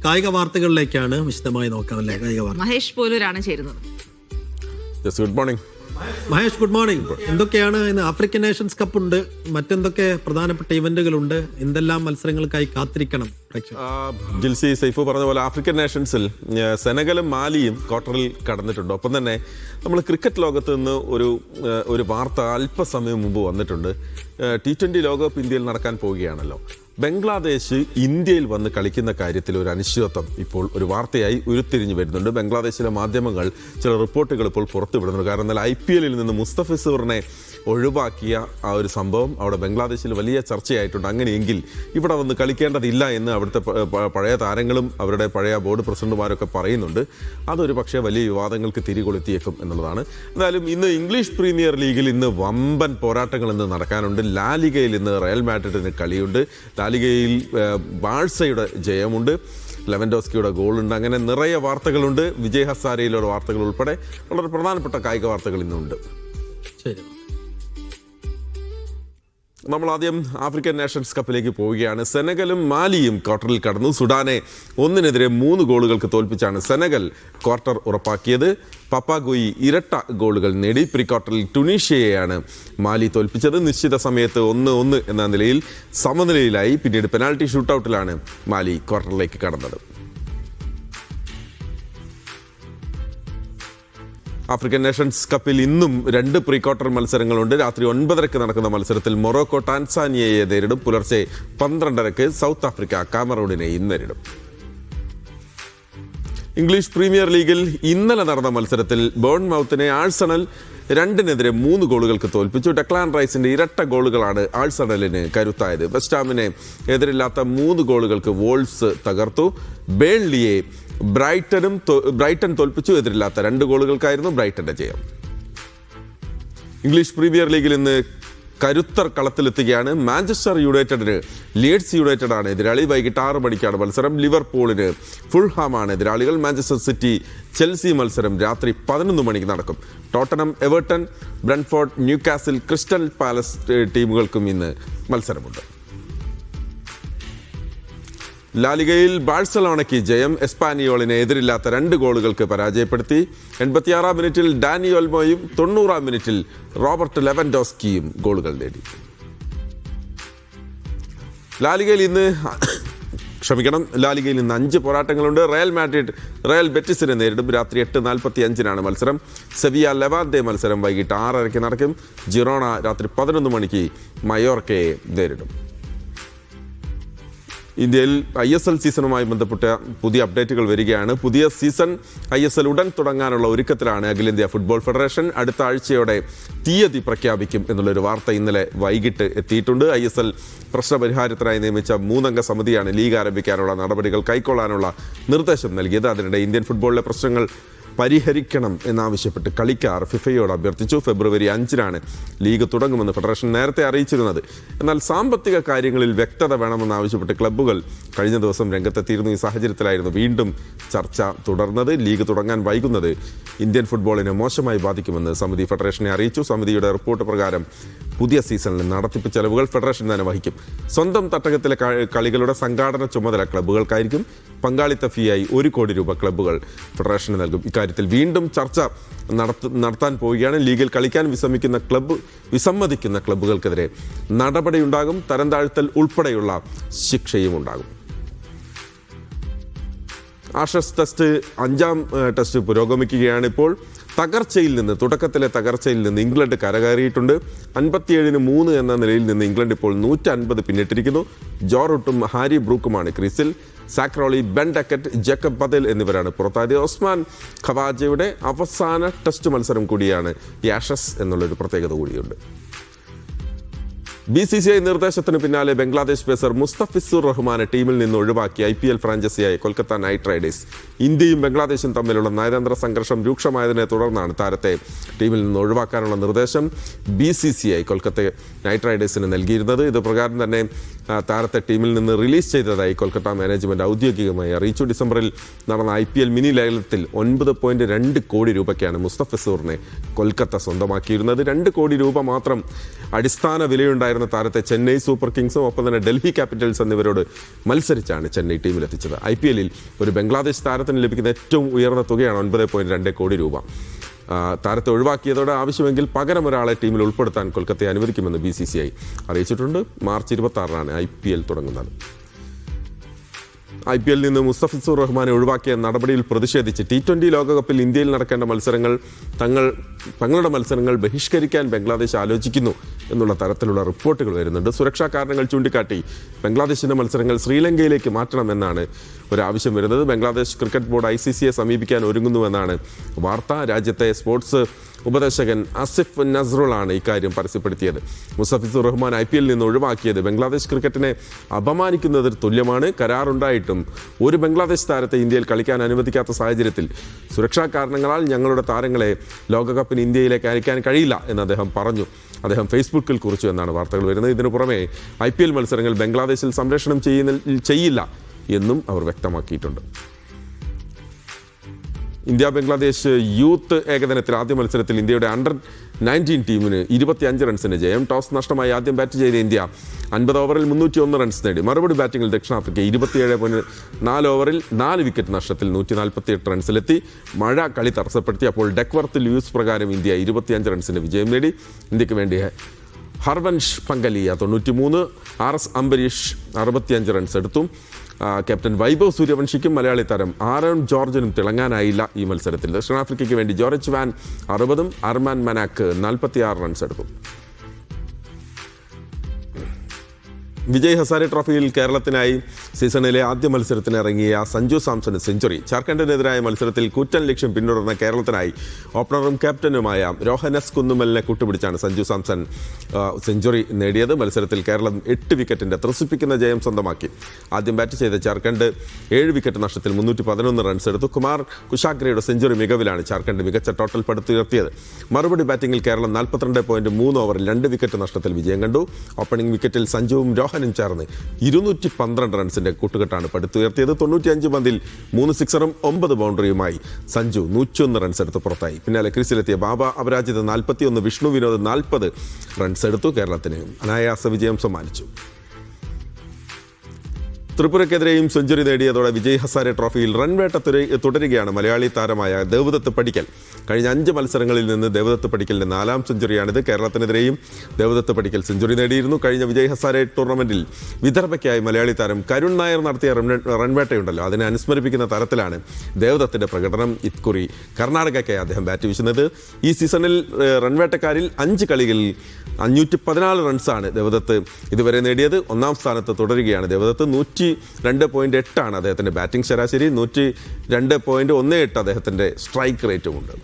കായിക വാർത്തകളിലേക്കാണ് വിശദമായി നോക്കാം അല്ലേ? കായിക വാർത്ത മഹേഷ് പോലൂരാണ് ചേരുന്നത്. Good morning Mahesh, good morning. എന്തൊക്കെയാണ് ഇന്ന്? ആഫ്രിക്കൻ നേഷൻസ് കപ്പ് ഉണ്ട്, മറ്റെന്തൊക്കെ പ്രധാനപ്പെട്ട ഇവന്റുകളുണ്ട്? എന്തെല്ലാം മത്സരങ്ങൾക്കായി കാത്തിരിക്കണം ജിൽസി സൈഫു പറഞ്ഞ പോലെ ആഫ്രിക്കൻ നേഷൻസിൽ സെനഗലും മാലിയും ക്വാർട്ടറിൽ കടന്നിട്ടുണ്ട്. ഒപ്പം തന്നെ നമ്മൾ ക്രിക്കറ്റ് ലോകത്ത് നിന്ന് ഒരു വാർത്ത അല്പസമയം മുമ്പ് വന്നിട്ടുണ്ട്. T20 ലോകകപ്പ് ഇന്ത്യയിൽ നടക്കാൻ പോവുകയാണല്ലോ. ബംഗ്ലാദേശ് ഇന്ത്യയിൽ വന്ന് കളിക്കുന്ന കാര്യത്തിൽ ഒരു അനിശ്ചിതത്വം ഇപ്പോൾ ഒരു വാർത്തയായി ഉരുത്തിരിഞ്ഞു വരുന്നുണ്ട്. ബംഗ്ലാദേശിലെ മാധ്യമങ്ങൾ ചില റിപ്പോർട്ടുകൾ ഇപ്പോൾ പുറത്തുവിടുന്നുണ്ട്. കാരണം എന്നാൽ IPL നിന്ന് മുസ്തഫിസുറിനെ ഒഴിവാക്കിയ ആ ഒരു സംഭവം അവിടെ ബംഗ്ലാദേശിൽ വലിയ ചർച്ചയായിട്ടുണ്ട്. അങ്ങനെയെങ്കിൽ ഇവിടെ വന്ന് കളിക്കേണ്ടതില്ല എന്ന് അവിടുത്തെ പഴയ താരങ്ങളും അവരുടെ പഴയ ബോർഡ് പ്രസിഡന്റുമാരൊക്കെ പറയുന്നുണ്ട്. അതൊരു പക്ഷേ വലിയ വിവാദങ്ങൾക്ക് തിരികൊളുത്തിയേക്കും എന്നുള്ളതാണ്. എന്തായാലും ഇന്ന് ഇംഗ്ലീഷ് പ്രീമിയർ ലീഗിൽ ഇന്ന് വമ്പൻ പോരാട്ടങ്ങൾ ഇന്ന് നടക്കാനുണ്ട്. ലാലിഗയിൽ ഇന്ന് റയൽ മാഡ്രിഡിന് കളിയുണ്ട്. ലാലിഗയിൽ ബാഴ്സയുടെ ജയമുണ്ട്, ലെവൻഡോസ്കിയുടെ ഗോളുണ്ട്. അങ്ങനെ നിറയെ വാർത്തകളുണ്ട്. വിജയ് ഹസാരയിലുള്ള വാർത്തകൾ ഉൾപ്പെടെ വളരെ പ്രധാനപ്പെട്ട കായിക വാർത്തകൾ ഇന്നുണ്ട്. ശരി, നമ്മൾ ആദ്യം ആഫ്രിക്കൻ നേഷൻസ് കപ്പിലേക്ക് പോവുകയാണ്. സെനഗലും മാലിയും ക്വാർട്ടറിൽ കടന്നു. സുഡാനെ 1-3 ഗോളുകൾക്ക് തോൽപ്പിച്ചാണ് സെനഗൽ ക്വാർട്ടർ ഉറപ്പാക്കിയത്. പപ്പാഗോയി ഇരട്ട ഗോളുകൾ നേടി. പ്രീ ക്വാർട്ടറിൽ ടുണീഷ്യയെയാണ് മാലി തോൽപ്പിച്ചത്. നിശ്ചിത സമയത്ത് 1-1 എന്ന നിലയിൽ സമനിലയിലായി. പിന്നീട് പെനാൽറ്റി ഷൂട്ടൌട്ടിലാണ് മാലി ക്വാർട്ടറിലേക്ക് കടന്നത്. ആഫ്രിക്കൻ നേഷൻസ് കപ്പിൽ ഇന്നും 2 പ്രീ ക്വാർട്ടർ മത്സരങ്ങളുണ്ട്. രാത്രി 9:30 നടക്കുന്ന മത്സരത്തിൽ മൊറോക്കോ ടാൻസാനിയയെ നേരിടും. പുലർച്ചെ 12:30 സൗത്ത് ആഫ്രിക്ക കാമറൂണിനെയും നേരിടും. ഇംഗ്ലീഷ് പ്രീമിയർ ലീഗിൽ ഇന്നലെ നടന്ന മത്സരത്തിൽ ബോൺമൗത്തിനെ ആഴ്സണൽ 2-3 ഗോളുകൾക്ക് തോൽപ്പിച്ചു. ഡെക്ലാൻ റൈസിന്റെ ഇരട്ട ഗോളുകളാണ് ആഴ്സണലിന് കരുത്തായത്. വെസ്റ്റ് എതിരില്ലാത്ത 3 ഗോളുകൾക്ക് വോൾസ് തകർത്തു. ബേൺലിയെ ബ്രൈറ്റൺ തോൽപ്പിച്ചു. എതിരില്ലാത്ത 2 ഗോളുകൾക്കായിരുന്നു ബ്രൈറ്റന്റെ ജയം. ഇംഗ്ലീഷ് പ്രീമിയർ ലീഗിൽ ഇന്ന് കരുത്തർ കളത്തിലെത്തുകയാണ്. മാഞ്ചസ്റ്റർ യുണൈറ്റഡിന് ലീഡ്സ് യുണൈറ്റഡ് ആണ് എതിരാളി. വൈകിട്ട് 6 മണിക്കാണ് മത്സരം. ലിവർപൂളിന് ഫുൾഹാമാണ് എതിരാളികൾ. മാഞ്ചസ്റ്റർ സിറ്റി ചെൽസി മത്സരം രാത്രി 11 മണിക്ക് നടക്കും. Tottenham, Everton, Brentford, Newcastle, crystal palace ടീമുകൾക്കും ഇന്ന് മത്സരമുണ്ട്. ലാലിഗയിൽ ബാഴ്സലോണയ്ക്ക് ജയം. എസ്പാനിയോളിനെ എതിരില്ലാത്ത 2 ഗോളുകൾക്ക് പരാജയപ്പെടുത്തി. 86-ാം മിനിറ്റിൽ ഡാനി ഒൽമോയും 90-ാം മിനിറ്റിൽ റോബർട്ട് ലെവൻഡോസ്കിയും ഗോളുകൾ നേടി. ലാലിഗയിൽ ഇന്ന് 5 പോരാട്ടങ്ങളുണ്ട്. റയൽ മാഡ്രിഡ് റയൽ ബെറ്റിസിനെ നേരിടും. രാത്രി 8:45 മത്സരം. സെവിയ ലെവാന്തെ മത്സരം വൈകിട്ട് 6:30 നടക്കും. ജിറോണ രാത്രി 11 മണിക്ക് മയോർക്കയെ നേരിടും. ഇന്ത്യയിൽ ISL സീസണുമായി ബന്ധപ്പെട്ട പുതിയ അപ്ഡേറ്റുകൾ വരികയാണ്. പുതിയ സീസൺ ISL ഉടൻ തുടങ്ങാനുള്ള ഒരുക്കത്തിലാണ് അഖിലേന്ത്യാ ഫുട്ബോൾ ഫെഡറേഷൻ. അടുത്ത ആഴ്ചയോടെ തീയതി പ്രഖ്യാപിക്കും എന്നുള്ളൊരു വാർത്ത ഇന്നലെ വൈകിട്ട് എത്തിയിട്ടുണ്ട്. ISL പ്രശ്നപരിഹാരത്തിനായി നിയമിച്ച 3-അംഗ സമിതിയാണ് ലീഗ് ആരംഭിക്കാനുള്ള നടപടികൾ കൈക്കൊള്ളാനുള്ള നിർദ്ദേശം നൽകിയത്. അതിനിടെ ഇന്ത്യൻ ഫുട്ബോളിലെ പ്രശ്നങ്ങൾ പരിഹരിക്കണം എന്നാവശ്യപ്പെട്ട് കളിക്കാർ ഫിഫയോട് അഭ്യർത്ഥിച്ചു. ഫെബ്രുവരി 5-നാണ് ലീഗ് തുടങ്ങുമെന്ന് ഫെഡറേഷൻ നേരത്തെ അറിയിച്ചിരുന്നത്. എന്നാൽ സാമ്പത്തിക കാര്യങ്ങളിൽ വ്യക്തത വേണമെന്നാവശ്യപ്പെട്ട് ക്ലബ്ബുകൾ കഴിഞ്ഞ ദിവസം രംഗത്തെത്തിയിരുന്നു. ഈ സാഹചര്യത്തിലായിരുന്നു വീണ്ടും ചർച്ച തുടർന്നത്. ലീഗ് തുടങ്ങാൻ വൈകുന്നത് ഇന്ത്യൻ ഫുട്ബോളിനെ മോശമായി ബാധിക്കുമെന്ന് സമിതി ഫെഡറേഷനെ അറിയിച്ചു. സമിതിയുടെ റിപ്പോർട്ട് പ്രകാരം പുതിയ സീസണിൽ നടത്തിപ്പ് ചെലവുകൾ ഫെഡറേഷൻ തന്നെ വഹിക്കും. സ്വന്തം തട്ടകത്തിലെ കളികളുടെ സംഘാടന ചുമതല ക്ലബ്ബുകൾക്കായിരിക്കും. പങ്കാളിത്ത ഫീയായി 1 കോടി രൂപ ക്ലബ്ബുകൾ ഫെഡറേഷന് നൽകും. ഇക്കാര്യത്തിൽ വീണ്ടും ചർച്ച നടത്താൻ പോവുകയാണ്. ലീഗിൽ കളിക്കാൻ വിസമ്മതിക്കുന്ന ക്ലബ്ബുകൾക്കെതിരെ നടപടിയുണ്ടാകും. തരം താഴ്ത്തൽ ഉൾപ്പെടെയുള്ള ശിക്ഷയും ഉണ്ടാകും. ആഷസ് ടെസ്റ്റ് 5-ാം ടെസ്റ്റ് പുരോഗമിക്കുകയാണ്. ഇപ്പോൾ തുടക്കത്തിലെ തകർച്ചയിൽ നിന്ന് ഇംഗ്ലണ്ട് കരകയറിയിട്ടുണ്ട്. 57-3 എന്ന നിലയിൽ നിന്ന് ഇംഗ്ലണ്ട് ഇപ്പോൾ 150 പിന്നിട്ടിരിക്കുന്നു. ജോ റൂട്ടും ഹാരി ബ്രൂക്കുമാണ് ക്രീസിൽ. സാക്രോളി, ബെൻ ഡക്കറ്റ്, ജേക്കബ് ബദൽ എന്നിവരാണ് പുറത്തായത്. ഒസ്മാൻ ഖവാജയുടെ അവസാന ടെസ്റ്റ് മത്സരം കൂടിയാണ് ഈ ആഷസ് എന്നുള്ളൊരു പ്രത്യേകത കൂടിയുണ്ട്. BCCI നിർദ്ദേശത്തിന് പിന്നാലെ ബംഗ്ലാദേശ് പേസർ മുസ്തഫിസുർ റഹ്മാനെ ടീമിൽ നിന്ന് ഒഴിവാക്കി IPL ഫ്രാഞ്ചൈസിയായ കൊൽക്കത്ത നൈറ്റ് റൈഡേഴ്സ്. ഇന്ത്യയും ബംഗ്ലാദേശും തമ്മിലുള്ള നയതന്ത്ര സംഘർഷം രൂക്ഷമായതിനെ തുടർന്നാണ് താരത്തെ ടീമിൽ നിന്ന് ഒഴിവാക്കാനുള്ള നിർദ്ദേശം BCCI കൊൽക്കത്ത നൈറ്റ് റൈഡേഴ്സിന് നൽകിയിരുന്നത്. ഇത് പ്രകാരം തന്നെ താരത്തെ ടീമിൽ നിന്ന് റിലീസ് ചെയ്തതായി കൊൽക്കത്ത മാനേജ്മെന്റ് ഔദ്യോഗികമായി അറിയിച്ചു. ഡിസംബറിൽ നടന്ന IPL മിനി ലേലത്തിൽ 9.2 കോടി രൂപയ്ക്കാണ് മുസ്തഫിസുറിനെ കൊൽക്കത്ത സ്വന്തമാക്കിയിരുന്നത്. 2 കോടി രൂപ മാത്രം അടിസ്ഥാന വിലയുണ്ടായിരുന്ന ഉണ്ടായിരുന്ന താരത്തെ ചെന്നൈ സൂപ്പർ കിങ്സും ഒപ്പം തന്നെ ഡൽഹി ക്യാപിറ്റൽസ് എന്നിവരോട് മത്സരിച്ചാണ് ചെന്നൈ ടീമിലെത്തിച്ചത്. IPL ഒരു ബംഗ്ലാദേശ് താരത്തിന് ലഭിക്കുന്ന ഏറ്റവും ഉയർന്ന തുകയാണ് 9.2 കോടി രൂപ. താരത്തെ ഒഴിവാക്കിയതോടെ ആവശ്യമെങ്കിൽ പകരം ഒരാളെ ടീമിൽ ഉൾപ്പെടുത്താൻ കൊൽക്കത്തയെ അനുവദിക്കുമെന്ന് BCCI അറിയിച്ചിട്ടുണ്ട്. മാർച്ച് 26 IPL തുടങ്ങുന്നത്. IPL നിന്ന് മുസ്തഫിസുർ റഹ്മാനെ ഒഴിവാക്കിയ നടപടിയിൽ പ്രതിഷേധിച്ച് T20 ലോകകപ്പിൽ ഇന്ത്യയിൽ നടക്കേണ്ട മത്സരങ്ങൾ തങ്ങളുടെ മത്സരങ്ങൾ ബഹിഷ്കരിക്കാൻ ബംഗ്ലാദേശ് ആലോചിക്കുന്നു എന്നുള്ള തരത്തിലുള്ള റിപ്പോർട്ടുകൾ വരുന്നുണ്ട്. സുരക്ഷാ കാരണങ്ങൾ ചൂണ്ടിക്കാട്ടി ബംഗ്ലാദേശിന്റെ മത്സരങ്ങൾ ശ്രീലങ്കയിലേക്ക് മാറ്റണമെന്നാണ് ഒരാവശ്യം വരുന്നത്. ബംഗ്ലാദേശ് ക്രിക്കറ്റ് ബോർഡ് ICCയെ സമീപിക്കാൻ ഒരുങ്ങുന്നുവെന്നാണ് വാർത്ത. രാജ്യത്തെ സ്പോർട്സ് ഉപദേശകൻ അസിഫ് നസ്രുളാണ് ഇക്കാര്യം പരസ്യപ്പെടുത്തിയത്. മുസ്തഫിസുർ റഹ്മാൻ IPL നിന്ന് ഒഴിവാക്കിയത് ബംഗ്ലാദേശ് ക്രിക്കറ്റിനെ അപമാനിക്കുന്നതിന് തുല്യമാണ്. കരാറുണ്ടായിട്ടും ഒരു ബംഗ്ലാദേശ് താരത്തെ ഇന്ത്യയിൽ കളിക്കാൻ അനുവദിക്കാത്ത സാഹചര്യത്തിൽ സുരക്ഷാ കാരണങ്ങളാൽ ഞങ്ങളുടെ താരങ്ങളെ ലോകകപ്പിന് ഇന്ത്യയിലേക്ക് അയക്കാൻ കഴിയില്ല എന്ന് അദ്ദേഹം പറഞ്ഞു. അദ്ദേഹം ഫേസ്ബുക്കിൽ കുറിച്ചു എന്നാണ് വാർത്തകൾ വരുന്നത്. ഇതിനു പുറമെ IPL മത്സരങ്ങൾ ബംഗ്ലാദേശിൽ സംപ്രേഷണം ചെയ്യില്ല എന്നും അവർ വ്യക്തമാക്കിയിട്ടുണ്ട്. ഇന്ത്യ ബംഗ്ലാദേശ് യൂത്ത് ഏകദിനത്തിൽ ആദ്യ മത്സരത്തിൽ ഇന്ത്യയുടെ അണ്ടർ-19 ടീമിന് 25 റൺസിന് ജയം. ടോസ് നഷ്ടമായി ആദ്യം ബാറ്റ് ചെയ്ത ഇന്ത്യ 50 ഓവറിൽ 301 റൺസ് നേടി. മറുപടി ബാറ്റിംഗിൽ ദക്ഷിണാഫ്രിക്ക 27.4 ഓവറിൽ 4 വിക്കറ്റ് നഷ്ടത്തിൽ 148 റൺസിലെത്തി. മഴ കളി തടസ്സപ്പെടുത്തി. അപ്പോൾ ഡെക്വർത്ത് ലൂയിസ് പ്രകാരം ഇന്ത്യ 25 റൺസിന് വിജയം നേടി. ഇന്ത്യക്ക് വേണ്ടി ഹർവൻഷ് പങ്കലിയ 93, RS അംബരീഷ് 65 റൺസ് എടുത്തു. ക്യാപ്റ്റൻ വൈഭവ് സൂര്യവംശിക്കും മലയാളി താരം ആരോൺ ജോർജിനും തിളങ്ങാനായില്ല ഈ മത്സരത്തിൽ. ദക്ഷിണാഫ്രിക്കയ്ക്ക് വേണ്ടി ജോർജ് വാൻ 60ഉം അർമാൻ മനാക്ക് 46 റൺസ് എടുത്തു. വിജയ് ഹസാരെ ട്രോഫിയിൽ കേരളത്തിനായി സീസണിലെ ആദ്യ മത്സരത്തിന് ഇറങ്ങിയ സഞ്ജു സാംസന് സെഞ്ചുറി. ജാർഖണ്ഡിനെതിരായ മത്സരത്തിൽ കൂറ്റൻ ലക്ഷ്യം പിന്തുടർന്ന കേരളത്തിനായി ഓപ്പണറും ക്യാപ്റ്റനുമായ രോഹനസ് കുന്നുമലിനെ കൂട്ടുപിടിച്ചാണ് സഞ്ജു സാംസൺ സെഞ്ചുറി നേടിയത്. മത്സരത്തിൽ കേരളം 8 വിക്കറ്റിന്റെ ത്രസിപ്പിക്കുന്ന ജയം സ്വന്തമാക്കി. ആദ്യം ബാറ്റ് ചെയ്ത ജാർഖണ്ഡ് 7 വിക്കറ്റ് നഷ്ടത്തിൽ 311 റൺസ് എടുത്തു. കുമാർ കുശാഗ്രയുടെ സെഞ്ചുറി മികവിലാണ് ജാർഖണ്ഡ് മികച്ച ടോട്ടൽ പടുത്തുയർത്തിയത്. മറുപടി ബാറ്റിംഗിൽ കേരളം 42.3 ഓവറിൽ 2 വിക്കറ്റ് നഷ്ടത്തിൽ വിജയം കണ്ടു. ഓപ്പണിംഗ് വിക്കറ്റിൽ സഞ്ജുവും രോഹനും ചേർന്ന് 212 റൺസിന്റെ കൂട്ടുകെട്ടാണ് പടുത്തുയർത്തിയത്. 95 പന്തിൽ 3 സിക്സറും 9 ബൗണ്ടറിയുമായി സഞ്ജു 101 റൺസ് എടുത്ത് പുറത്തായി. പിന്നാലെ ക്രീസിലെത്തിയ ബാബ അപരാജിത 41, വിഷ്ണു വിനോദ് 40 റൺസ് എടുത്തു. കേരളത്തിന് അനായാസ വിജയം സമ്മാനിച്ചു. ത്രിപുരയ്ക്കെതിരെയും സെഞ്ചുറി നേടിയതോടെ വിജയ് ഹസാരെ ട്രോഫിയിൽ റൺവേട്ട തുടരുകയാണ് മലയാളി താരമായ ദേവദത്ത് പടിക്കൽ. കഴിഞ്ഞ 5 മത്സരങ്ങളിൽ നിന്ന് ദേവദത്ത് പടിക്കലിന്റെ 4ാം സെഞ്ചുറിയാണിത്. കേരളത്തിനെതിരെയും ദേവദത്ത് പടിക്കൽ സെഞ്ചുറി നേടിയിരുന്നു. കഴിഞ്ഞ വിജയ് ഹസാരെ ടൂർണമെന്റിൽ വിദർഭയ്ക്കായി മലയാളി താരം കരുൺ നായർ നടത്തിയ റൺവേട്ടയുണ്ടല്ലോ, അതിനെ അനുസ്മരിപ്പിക്കുന്ന തരത്തിലാണ് ദേവദത്തിന്റെ പ്രകടനം. ഇക്കുറി കർണാടകയ്ക്കായി അദ്ദേഹം ബാറ്റ് വീശുന്നത്. ഈ സീസണിൽ റൺവേട്ടക്കാരിൽ 5 കളികളിൽ 514 റൺസാണ് ദേവദത്ത് ഇതുവരെ നേടിയത്. 1ാം സ്ഥാനത്ത് തുടരുകയാണ് ദേവദത്ത്. 102.8 അദ്ദേഹത്തിൻ്റെ ബാറ്റിംഗ് ശരാശരി. 102.18 അദ്ദേഹത്തിൻ്റെ സ്ട്രൈക്ക് റേറ്റുമുണ്ട്.